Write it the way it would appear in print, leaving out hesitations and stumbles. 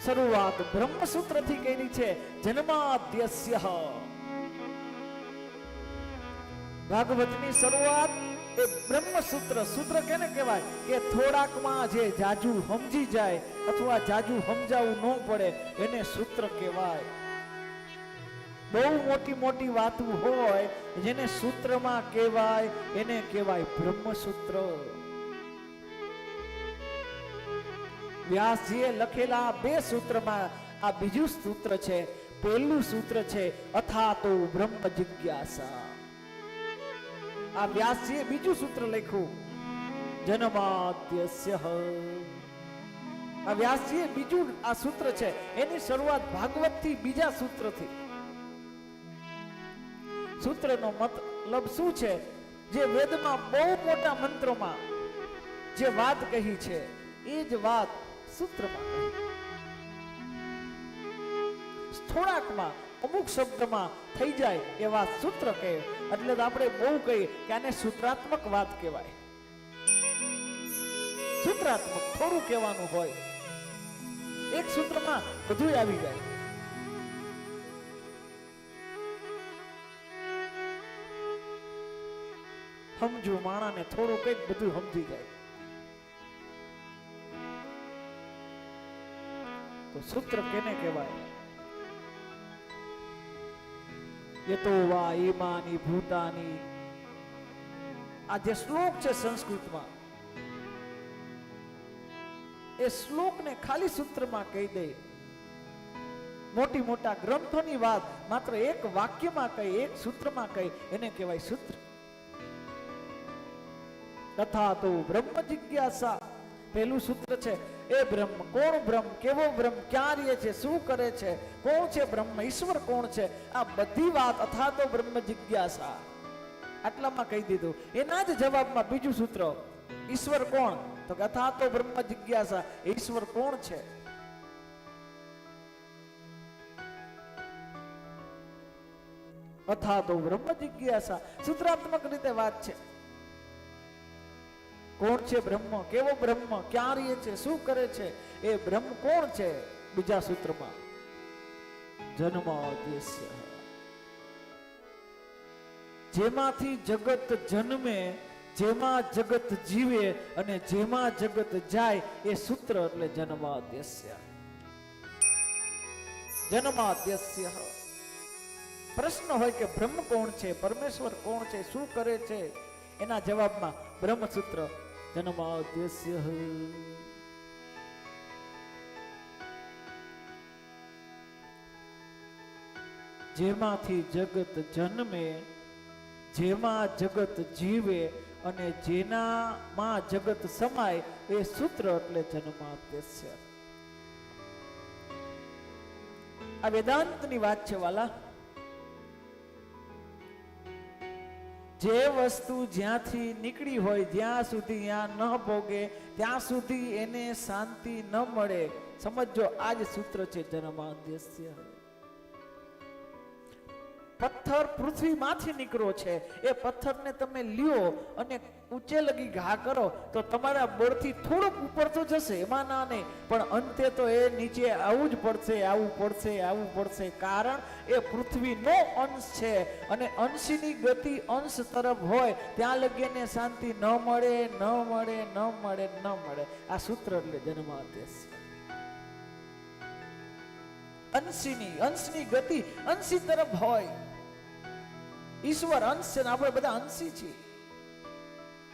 શરૂઆત બ્રહ્મસૂત્ર થી કરી છે. જન્માદ્યસ્ય ભાગવતની શરૂઆત એ બ્રહ્મસૂત્ર. સૂત્ર કેને કહેવાય કે થોડાકમાં જે જાજુ સમજી જાય અથવા જાજુ સમજાવવું ન પડે એને સૂત્ર કહેવાય. બહુ મોટી મોટી વાતો હોય જેને સૂત્રમાં કહેવાય એને કહેવાય બ્રહ્મસૂત્ર. વ્યાસજીએ લખેલા 2 સૂત્રમાં આ બીજું સૂત્ર છે. પહેલું સૂત્ર છે અથાતો બ્રહ્મ જિજ્ઞાસા. આ વ્યાસજીએ બીજું સૂત્ર લખ્યું જન્માદ્યસ્ય. આ વ્યાસજીએ બીજું આ સૂત્ર છે એની શરૂઆત ભાગવત થી બીજા સૂત્રથી. સૂત્રનો મતલબ શું છે? જે વેદમાં બહુ મોટા મંત્રોમાં જે વાત કહી છે એ જ વાત સૂત્રમાં કહી. થોડાકમાં અમુક શબ્દમાં થઈ જાય એ વાત સૂત્ર કહે. એટલે આપણે બહુ કહીએ કે આને સૂત્રાત્મક વાત કહેવાય. સૂત્રાત્મક થોડું કહેવાનું હોય, એક સૂત્રમાં બધું આવી જાય. સમજુ માણાને થોડું કઈક બધું સમજી જાય તો સૂત્ર કેને કહેવાય? યતો વા ઈમાની ભૂતાની. આ જે શ્લોક છે સંસ્કૃતમાં, એ શ્લોકને ખાલી સૂત્રમાં કહી દે. મોટી મોટા ગ્રંથોની વાત માત્ર એક વાક્યમાં કહી, એક સૂત્રમાં કહી, એને કહેવાય સૂત્ર. તથા તો બ્રહ્મ જિજ્ઞાસા. પહેલું સૂત્ર છે એ બ્રહ્મ. કોણ બ્રહ્મ? કેવો બ્રહ્મ? ક્યાં રહે છે? શું કરે છે? કોણ છે બ્રહ્મ? ઈશ્વર કોણ છે? આ બધી વાત અથા તો બ્રહ્મ જિજ્ઞાસા આટલામાં કહી દીધું. એના જ જવાબમાં બીજું સૂત્ર ઈશ્વર કોણ? તો અથા તો બ્રહ્મ જિજ્ઞાસા. ઈશ્વર કોણ છે? અથા તો બ્રહ્મ જિજ્ઞાસા. સૂત્રાત્મક રીતે વાત છે. કોણ છે બ્રહ્મ? કેવો બ્રહ્મ? ક્યાં રહે છે? શું કરે છે? એ બ્રહ્મ કોણ છે? બીજા સૂત્રમાં જન્માદ્યસ્ય. જેમાંથી જગત જન્મે, જેમાં જગત જીવે અને જેમાં જગત જાય એ સૂત્ર એટલે જન્માદ્યસ્ય. જન્માદ્યસ્ય. પ્રશ્ન હોય કે બ્રહ્મ કોણ છે? પરમેશ્વર કોણ છે? શું કરે છે? એના જવાબમાં બ્રહ્મસૂત્ર જન્માદ્યસ્ય. જેમાંથી જગત જન્મે, જેમાં જગત જીવે અને જેનામાં જગત સમાય એ સૂત્ર એટલે જન્માદ્યસ્ય. આ વેદાંતની વાત છે વાલા. જે વસ્તુ જ્યાંથી નીકળી હોય જ્યાં સુધી ત્યાં ન ભોગે ત્યાં સુધી એને શાંતિ ન મળે. સમજો આ જ સૂત્ર છે જન્માદ્યસ્ય. પથ્થર પૃથ્વીમાંથી નીકળ્યો છે. એ પથ્થરને તમે લ્યો અને ઊંચે લગી ઘા કરો તો તમારા બળથી થોડુંક ઉપર તો જશે, એમાં ના નહીં, પણ અંતે તો એ નીચે આવવું જ પડશે, આવવું પડશે, આવવું પડશે. કારણ એ પૃથ્વીનો અંશ છે અને અંશની ગતિ અંશ તરફ હોય ત્યાં લગીને શાંતિ ન મળે, ન મળે, ન મળે, ન મળે. આ સૂત્ર એટલે જન્માદ્યસ્ય. અંશની ગતિ અંશી તરફ હોય. ઈશ્વર અંશ છે ને આપણે બધા અંશી છીએ.